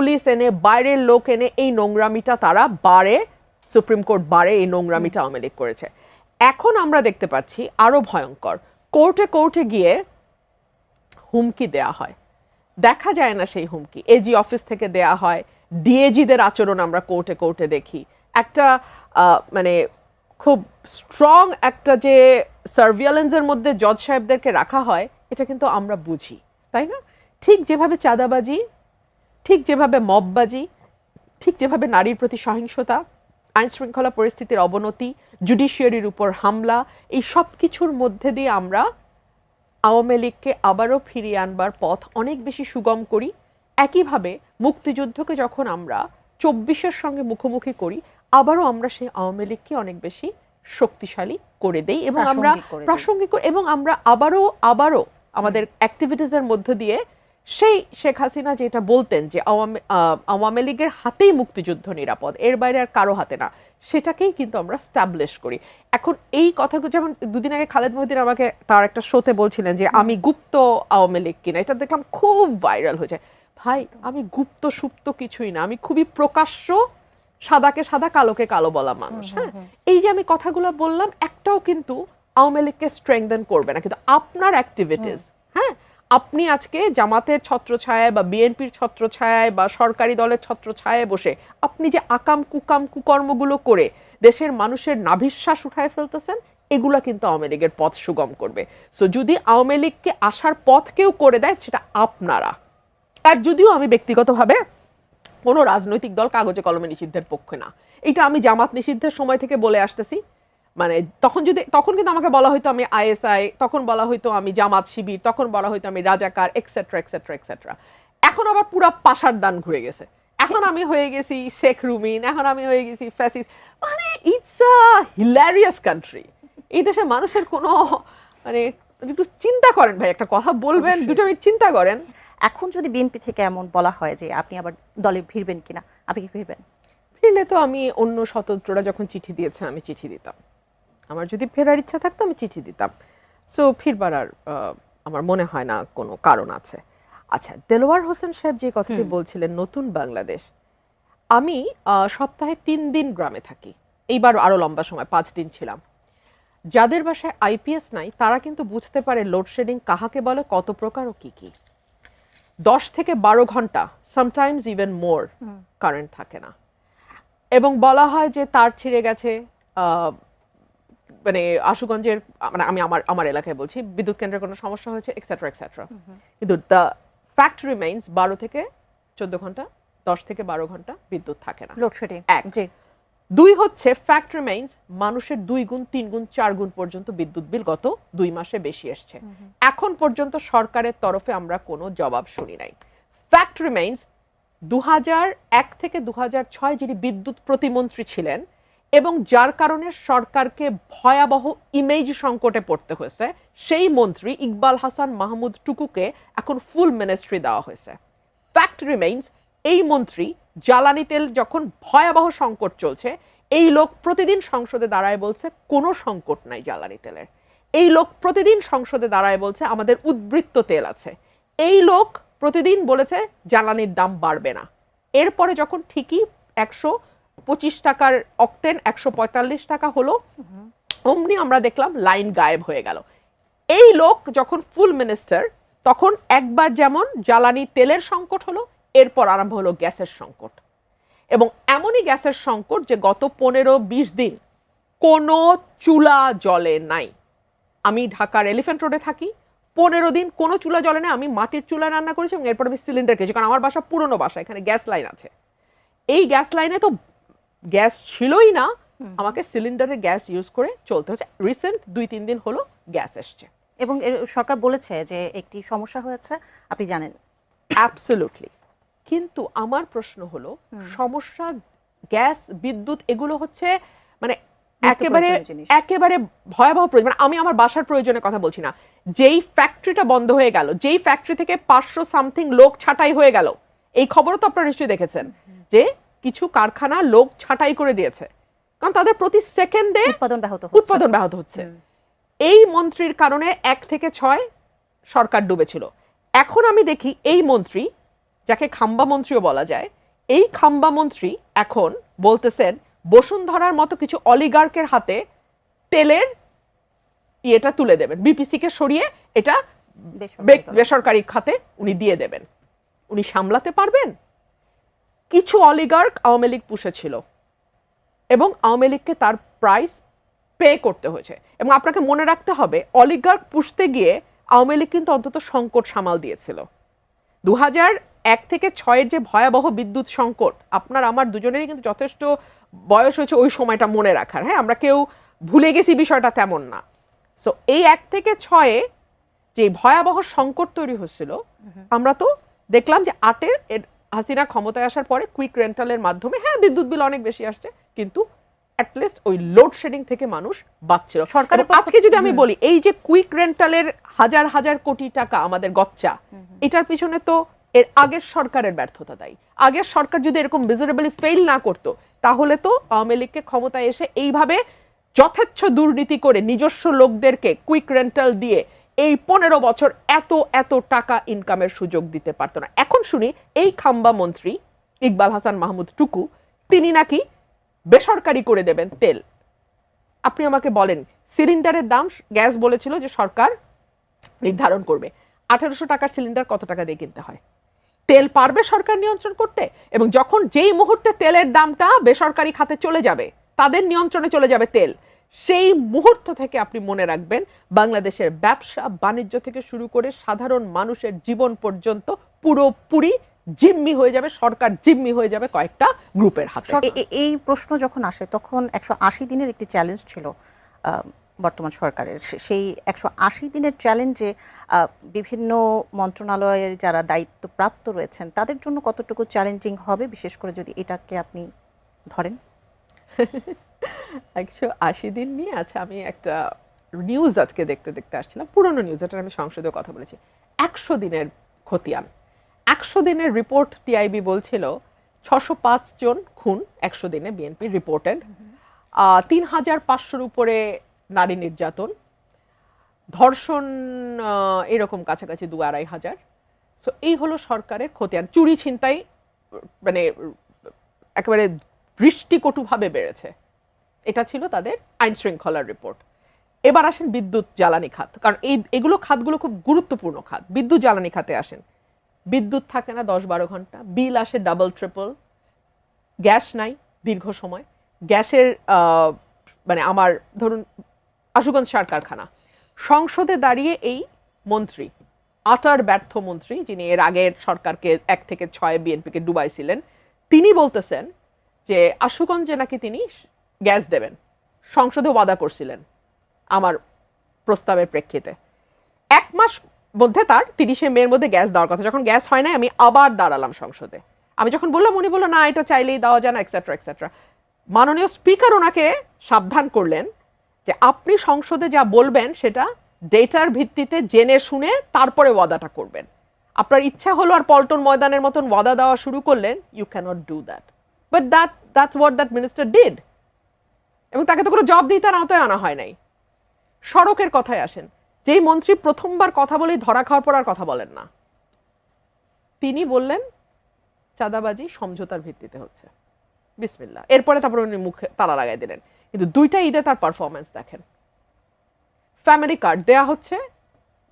Police এনে বাইরের লোক এনে এই নোংরামিটা তারা সুপ্রিম কোর্ট বারে এই নোংরামিটা আওয়ামী লীগ করেছে। এখন আমরা দেখতে পাচ্ছি আরো ভয়ঙ্কর, কোর্টে কোর্টে গিয়ে হুমকি দেয়া হয়, দেখা যায় না সেই হুমকি এজি অফিস থেকে দেয়া হয়, ডিএজিদের আচরণ আমরা কোর্টে কোর্টে দেখি, একটা মানে খুব স্ট্রং একটা যে সার্ভিলেন্সের মধ্যে জজ সাহেবদেরকে রাখা হয়, এটা কিন্তু আমরা বুঝি, তাই না? ঠিক যেভাবে চাঁদাবাজি, ঠিক যেভাবে মববাজি, ঠিক যেভাবে নারীর প্রতি সহিংসতা, আইন শৃঙ্খলা পরিস্থিতির অবনতি, জুডিশিয়ারির উপর হামলা, এই সব কিছুর মধ্যে দিয়ে আমরা আওয়ামী লীগকে আবারও ফিরিয়ে আনবার পথ অনেক বেশি সুগম করি। একইভাবে মুক্তিযুদ্ধকে যখন আমরা 24-এর সঙ্গে মুখোমুখি করি, আবারও আমরা সেই আওয়ামী লীগকে অনেক বেশি শক্তিশালী করে দেই এবং আমরা প্রাসঙ্গিক এবং আমরা আবারও আমাদের অ্যাক্টিভিটিসের মধ্য দিয়ে সেই শেখ হাসিনা যেটা বলতেন যে আওয়ামী লীগের হাতেই মুক্তিযুদ্ধ নিরাপদ, এর বাইরে আর কারো হাতে না, সেটাকেই কিন্তু আমরা স্টাবলিশ করি। এখন এই কথাগুলো যেমন দুদিন আগে খালেদ মহিউদ্দিন আমাকে তার একটা শোতে বলছিলেন যে আমি গুপ্ত আওয়ামী লীগ কিনা, এটা দেখলাম খুব ভাইরাল হয়েছে। ভাই, আমি গুপ্ত সুপ্ত কিছুই না, আমি খুবই প্রকাশ্য সাদাকে সাদা কালোকে কালো বলা মানুষ। হ্যাঁ, এই যে আমি কথাগুলো বললাম, একটাও কিন্তু আওয়ামী লীগকে স্ট্রেংথেন করবে না, কিন্তু আপনার অ্যাক্টিভিটিস, হ্যাঁ, আপনি আজকে জামাতের ছত্রছায়ায় বা বিএনপির ছত্রছায়ায় বা সরকারি দলের ছত্রছায়ায় বসে আপনি যে আকাম কুকাম কুকর্মগুলো করে দেশের মানুষের নাভিশ্বাস উঠায় ফেলতেছেন, এগুলা কিন্তু আওয়ামী লীগের পথ সুগম করবে। সো যদি আওয়ামী লীগকে আসার পথ কেউ করে দেয়, সেটা আপনারা। আর যদিও আমি ব্যক্তিগতভাবে কোনো রাজনৈতিক দল কাগজে কলমে নিষিদ্ধের পক্ষে না, এটা আমি জামাত নিষিদ্ধের সময় থেকে বলে আসতেছি। মানে তখন কিন্তু আমাকে বলা হয়তো আমি আইএসআই, তখন বলা হয়তো আমি জামাত শিবির, তখন বলা হয়তো আমি রাজাকার, এক্সেট্রা এক্সেট্রা এক্সেট্রা। এখন আবার পুরা পাশার দান ঘুরে গেছে, এখন আমি হয়ে গেছি শেখ রুমিন, এখন আমি হয়ে গেছি ফ্যাসিস্ট। মানে ইটস আ হিলারিয়াস কান্ট্রি। এই দেশে মানুষের কোনো মানে একটু চিন্তা করেন ভাই, একটা কথা বলবেন, দুটো মিনিট চিন্তা করেন। এখন যদি বিএনপি থেকে এমন বলা হয় যে আপনি আবার দলে ফিরবেন কিনা, আপনি কি ফিরবেন? ফিরলে তো আমি অন্য স্বতন্ত্ররা যখন চিঠি দিয়েছে আমি চিঠি দিতাম, আমার যদি ফেরার ইচ্ছা থাকতো আমি চিঠি দিতাম। সো ফিরবার আর আমার মনে হয় না কোনো কারণ আছে। আচ্ছা, দেলোয়ার হোসেন সাহেব যে কথাটি বলছিলেন নতুন বাংলাদেশ, আমি সপ্তাহে 3 দিন গ্রামে থাকি, এইবার আরো লম্বা সময় 5 দিন ছিলাম। যাদের বাসায় আইপিএস নাই তারা কিন্তু বুঝতে পারে লোডশেডিং কাহাকে বলে, কত প্রকার ও কি কি। 10 থেকে 12 ঘন্টা, সামটাইমস ইভেন মোর কারেন্ট থাকে না, এবং বলা হয় যে তার ছিঁড়ে গেছে। মানে আশুগঞ্জের, মানে আমি আমার এলাকায় বলছি, বিদ্যুৎ কেন্দ্রের কোনো সমস্যা হয়েছে, এক্সেট্রা এক্সেট্রা। কিন্তু দ্য ফ্যাক্ট রিমেইনস 12 থেকে 14 ঘন্টা, 10 থেকে 12 ঘন্টা বিদ্যুৎ থাকে না, লোডশেডিং। জি। 2 হচ্ছে ফ্যাক্ট রিমেইনস মানুষের 2 গুণ 3 গুণ 4 গুণ পর্যন্ত বিদ্যুৎ বিল গত 2 মাসে বেশি এসছে। এখন পর্যন্ত সরকারের তরফে আমরা কোনো জবাব শুনি নাই। ফ্যাক্ট রিমেইনস 2001 থেকে 2006 যিনি বিদ্যুৎ প্রতিমন্ত্রী ছিলেন এবং যার কারণে সরকারকে ভয়াবহ ইমেজ সংকটে পড়তে হয়েছে, সেই মন্ত্রী ইকবাল হাসান মাহমুদ টুকুকে এখন ফুল মিনিস্ট্রি দেওয়া হয়েছে। ফ্যাক্ট রিমেইনস এই মন্ত্রী জ্বালানি তেল যখন ভয়াবহ সংকট চলছে, এই লোক প্রতিদিন সংসদে দাঁড়ায় বলছে কোনো সংকট নাই জ্বালানি তেলের। এই লোক প্রতিদিন সংসদে দাঁড়ায় বলছে আমাদের উদ্বৃত্ত তেল আছে। এই লোক প্রতিদিন বলেছে জ্বালানির দাম বাড়বে না। এরপরে যখন ঠিকই 125 টাকার অকটেন 145 টাকা হলো, অমনি আমরা দেখলাম লাইন গায়েব হয়ে গেল। এই লোক যখন ফুল মিনিস্টার, তখন একবার যেমন জ্বালানি তেলের সংকট হলো, এরপর আরম্ভ হলো গ্যাসের সংকট। এবং এমনই গ্যাসের সংকট যে গত 15-20 দিন কোনো চুলা জ্বলে নাই। আমি ঢাকার এলিফ্যান্ট রোডে থাকি, 15 দিন কোনো চুলা জ্বলে না। আমি মাটির চুলায় রান্না করেছি এবং এরপর আমি সিলিন্ডার খেয়েছি, কারণ আমার বাসা পুরনো বাসা, এখানে গ্যাস লাইন আছে। এই গ্যাস লাইনে তো গ্যাস ছিলই না, আমাকে সিলিন্ডারের গ্যাস ইউজ করে চলতে হচ্ছে। রিসেন্ট 2-3 দিন হলো গ্যাস এসছে এবং সরকার বলেছে যে একটি সমস্যা হয়েছে, আপনি জানেন। অ্যাবসলিউটলি। কিন্তু আমার প্রশ্ন হলো, সমস্যা গ্যাস বিদ্যুৎ এগুলো হচ্ছে মানে একেবারে ভয়াবহ প্রয়োজন। মানে আমি আমার বাসার প্রয়োজনের কথা বলছি না, যেই ফ্যাক্টরিটা বন্ধ হয়ে গেল, যেই ফ্যাক্টরি থেকে 500 সামথিং লোক ছাঁটাই হয়ে গেল, এই খবরও তো আপনারা নিশ্চয়ই দেখেছেন যে কিছু কারখানা লোক ছাঁটাই করে দিয়েছে, কারণ তাদের প্রতি সেকেন্ডে উৎপাদন ব্যাহত হচ্ছে। এই মন্ত্রীর কারণে 1 থেকে 6 সরকার ডুবেছিল। এখন আমি দেখি এই মন্ত্রী যাকে খাম্বা মন্ত্রীও বলা যায়, এই খাম্বা মন্ত্রী এখন বলতেছেন বসুন্ধরার মতো কিছু অলিগার্কের হাতে তেলের ইয়েটা তুলে দেবেন, বিপিসি কে সরিয়ে এটা বেসরকারি খাতে উনি দিয়ে দেবেন। উনি সামলাতে পারবেন? কিছু অলিগার্ক আওয়ামী লীগ পুষেছিল এবং আওয়ামী লীগকে তার প্রাইস পে করতে হয়েছে। এবং আপনাকে মনে রাখতে হবে, অলিগার্ক পুষতে গিয়ে আওয়ামী লীগ কিন্তু অন্তত সংকট সামাল দিয়েছিল। 2001 থেকে 6 যে ভয়াবহ বিদ্যুৎ সংকট, আপনার আমার দুজনেরই কিন্তু যথেষ্ট বয়স হয়েছে ওই সময়টা মনে রাখার। হ্যাঁ, আমরা কেউ ভুলে গেছি বিষয়টা তেমন না। সো এই 1 থেকে 6 যে ভয়াবহ সংকট তৈরি হচ্ছিল, আমরা তো দেখলাম যে 8 হাসিনা ক্ষমতায় আসার পরে কুইক রেন্টালের মাধ্যমে, হ্যাঁ বিদ্যুৎ বিল অনেক বেশি আসছে, কিন্তু অ্যাটলিস্ট ওই লোডশেডিং থেকে মানুষ বাঁচছিল। সরকারের আজকে যদি আমি বলি, এই যে কুইক রেন্টালের হাজার হাজার কোটি টাকা আমাদের গচ্চা, এটার পিছনে তো এর আগের সরকারের ব্যর্থতা দায়ী। আগের সরকার যদি এরকম মিজারেবলি ফেল না করতো, তাহলে তো আওয়ামী লীগকে ক্ষমতায় এসে এইভাবে যথেচ্ছ দুর্নীতি করে নিজস্ব লোকদেরকে কুইক রেন্টাল দিয়ে এই 15 বছর এত এত টাকা ইনকামের সুযোগ দিতে পারতো না। এখন শুনি এই খাম্বা মন্ত্রী ইকবাল হাসান মাহমুদ টুকু, তিনি নাকি বেসরকারি করে দেবেন তেল। আপনি আমাকে বলেন, সিলিন্ডারের দাম গ্যাস বলেছিল যে সরকার নির্ধারণ করবে, 1800 টাকার সিলিন্ডার কত টাকা দিয়ে কিনতে হয়? তেল পারবে সরকার নিয়ন্ত্রণ করতে? এবং যখন যেই মুহূর্তে তেলের দামটা বেসরকারি খাতে চলে যাবে, তাদের নিয়ন্ত্রণে চলে যাবে তেল, সেই মুহূর্ত থেকে আপনি মনে রাখবেন বাংলাদেশের ব্যবসা বাণিজ্য থেকে শুরু করে সাধারণ মানুষের জীবন পর্যন্ত পুরোপুরি জিম্মি হয়ে যাবে, সরকার জিম্মি হয়ে যাবে কয়েকটা গ্রুপের হাতে। এই প্রশ্ন যখন আসে তখন 180 দিনের একটি চ্যালেঞ্জ ছিল বর্তমান সরকারের। সেই 180 দিনের চ্যালেঞ্জে বিভিন্ন মন্ত্রণালয়ের যারা দায়িত্বপ্রাপ্ত রয়েছেন তাদের জন্য কতটুকু চ্যালেঞ্জিং হবে, বিশেষ করে যদি এটাকে আপনি ধরেন? 180 দিন নিয়ে, আচ্ছা আমি একটা নিউজ আজকে দেখতে দেখতে আসছিলাম, পুরনো নিউজ, এটা আমি সংসদে কথা বলেছি। 100 দিনের খতিয়ান, 100 দিনের রিপোর্ট টিআইবি বলছিল 605 জন খুন 100 দিনে বিএনপি রিপোর্টেড, 3500-র উপরে নারী নির্যাতন, ধর্ষণ এরকম কাছাকাছি 2-2500। সো এই হলো সরকারের খতিয়ান। চুরি ছিনতাই মানে একেবারে দৃষ্টিকটুভাবে বেড়েছে, এটা ছিল তাদের আইন শৃঙ্খলার রিপোর্ট। এবার আসেন বিদ্যুৎ জ্বালানি খাত, কারণ এগুলো খাতগুলো খুব গুরুত্বপূর্ণ খাত। বিদ্যুৎ জ্বালানি খাতে আসেন, বিদ্যুৎ থাকে না 10-12 ঘন্টা, বিল আসে ডাবল ট্রিপল, গ্যাস নাই দীর্ঘ সময়। গ্যাসের মানে আমার ধরুন আশুগঞ্জ সার কারখানা, সংসদে দাঁড়িয়ে এই মন্ত্রী, আটার ব্যর্থ মন্ত্রী, যিনি এর আগের সরকারকে 1 থেকে 6 বিএনপিকে ডুবাইছিলেন, তিনি বলতেছেন যে আশুগঞ্জে নাকি তিনি গ্যাস দেবেন, সংসদে ওয়াদা করছিলেন আমার প্রস্তাবের প্রেক্ষিতে। 1 মাস মধ্যে তার 30শে মের মধ্যে গ্যাস দেওয়ার কথা, যখন গ্যাস হয় না আমি আবার দাঁড়ালাম সংসদে। আমি যখন বললাম, উনি বললো না এটা চাইলেই দেওয়া যায় না, এক্সেট্রা এক্সেট্রা। মাননীয় স্পিকার ওনাকে সাবধান করলেন যে আপনি সংসদে যা বলবেন সেটা ডেটার ভিত্তিতে জেনে শুনে তারপরে ওয়াদাটা করবেন। আপনার ইচ্ছা হলো আর পল্টন ময়দানের মতন ওয়াদা দেওয়া শুরু করলেন, you cannot do that. But that's what that minister did. এবং তাকে তো কোনো জবাবদিহিতার আওতায় আনা হয় নাই। সড়কের কথায় আসেন, যেই মন্ত্রী প্রথমবার কথা বলেই ধরা খাওয়ার পর আর কথা বলেন না, তিনি বললেন চাঁদাবাজি সমঝোতার ভিত্তিতে হচ্ছে, বিসমিল্লাহ। এরপরে তারপরে উনি মুখে তালা লাগাই দিলেন। কিন্তু 2টা ঈদে তার পারফরমেন্স দেখেন, ফ্যামিলি কার্ড দেয়া হচ্ছে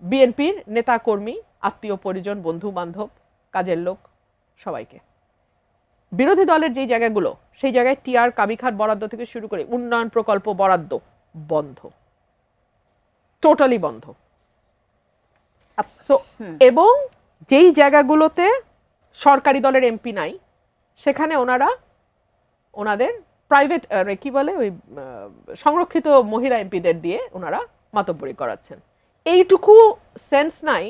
বিএনপির নেতা কর্মী, আত্মীয় পরিজন, বন্ধু বান্ধব, কাজের লোক, সবাইকে। বিরোধী দলের যেই জায়গাগুলো, সেই জায়গায় টিআর কাবিখাত বরাদ্দ থেকে শুরু করে উন্নয়ন প্রকল্প বরাদ্দ বন্ধ, টোটালি বন্ধ। এবং যেই জায়গাগুলোতে সরকারি দলের এমপি নাই, সেখানে ওনাদের প্রাইভেট কি বলে ওই সংরক্ষিত মহিলা এমপিদের দিয়ে ওনারা মাতব্বরি করাচ্ছেন। এইটুকু সেন্স নাই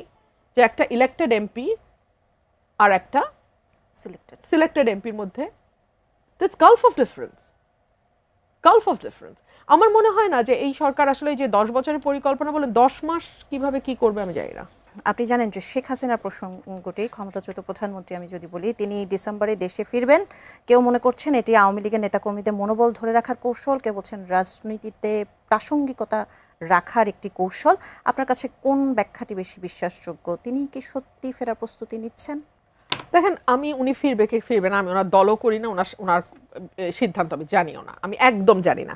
যে একটা ইলেক্টেড এমপি আর একটা সিলেক্টেড এমপির মধ্যে দিস গালফ অফ ডিফারেন্স। আমার মনে হয় না যে এই সরকার আসলে যে 10 বছরের পরিকল্পনা বলে 10 মাস কিভাবে কি করবে আমি জানি না। আপনি জানেন যে শেখ হাসিনার প্রসঙ্গটি, ক্ষমতাচ্যুত প্রধানমন্ত্রী আমি যদি বলি, তিনি ডিসেম্বরে দেশে ফিরবেন। কেউ মনে করছেন এটি আওয়ামী লীগের নেতাকর্মীদের মনোবল ধরে রাখার কৌশল, কেউ বলছেন রাজনীতিতে প্রাসঙ্গিকতা রাখার একটি কৌশল। আপনার কাছে কোন ব্যাখ্যাটি বেশি বিশ্বাসযোগ্য? তিনি কি সত্যি ফেরার প্রস্তুতি নিচ্ছেন? দেখেন উনি ফিরবে কি ফিরবে না, আমি ওনার দলও করি না, ওনার সিদ্ধান্ত আমি জানিও না, আমি একদম জানি না।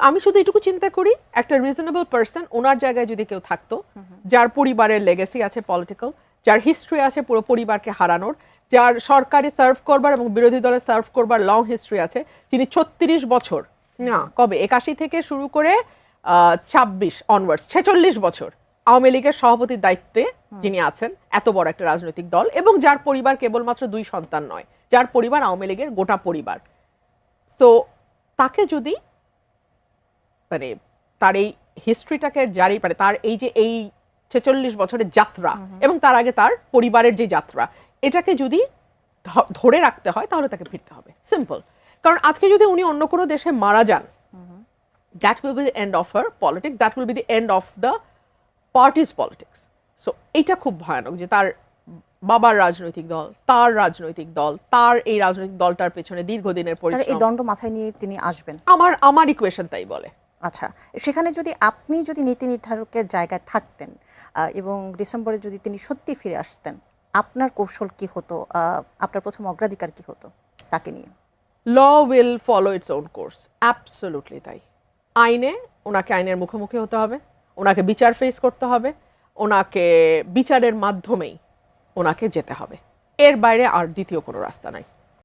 আমি শুধু এটুকু চিন্তা করি একটা রিজনেবল পার্সন ওনার জায়গায় যদি কেউ থাকতো, যার পরিবারের লেগেসি আছে পলিটিক্যাল, যার হিস্ট্রি আছে পুরো পরিবারকে হারানোর, যার সরকারি সার্ভ করবার এবং বিরোধী দলে সার্ভ করবার লং হিস্ট্রি আছে, যিনি 36 বছর না কবে 81 থেকে শুরু করে 26 অনওয়ার্ডস 46 বছর আওয়ামী লীগের সভাপতির দায়িত্বে যিনি আছেন, এত বড় একটা রাজনৈতিক দল, এবং যার পরিবার কেবলমাত্র 2 সন্তান নয়, যার পরিবার আওয়ামী লীগের গোটা পরিবার। সো তাকে যদি মানে তার এই হিস্ট্রিটাকে জারি মানে তার এই যে এই 46 বছরের যাত্রা এবং তার আগে তার পরিবারের যে যাত্রা, এটাকে যদি ধরে রাখতে হয় তাহলে তাকে ফিরতে হবে, সিম্পল। কারণ আজকে যদি উনি অন্য কোনো দেশে মারা যান, that will be the end of her politics, that will be the end of the parties politics. So এইটা খুব ভয়ানক যে তার বাবার রাজনৈতিক দল, তার রাজনৈতিক দল, তার এই রাজনৈতিক দলটার পেছনে দীর্ঘদিনের এই পরিশ্রম, দণ্ড মাথায় নিয়ে তিনি আসবেন। আমার ইকুয়েশন তাই বলে। আচ্ছা, সেখানে যদি আপনি যদি নীতি নির্ধারকের জায়গায় থাকতেন এবং ডিসেম্বরে যদি তিনি সত্যি ফিরে আসতেন, আপনার কৌশল কি হতো? আপনার প্রথম অগ্রাধিকার কি হতো তাকে নিয়ে? Law will follow its own course, absolutely তাই। ওনাকে আইনের মুখোমুখি হতে হবে, ওনাকে বিচার ফেস করতে হবে, ওনাকে বিচারের মাধ্যমেই ওনাকে যেতে হবে, এর বাইরে আর দ্বিতীয় কোনো রাস্তা নাই।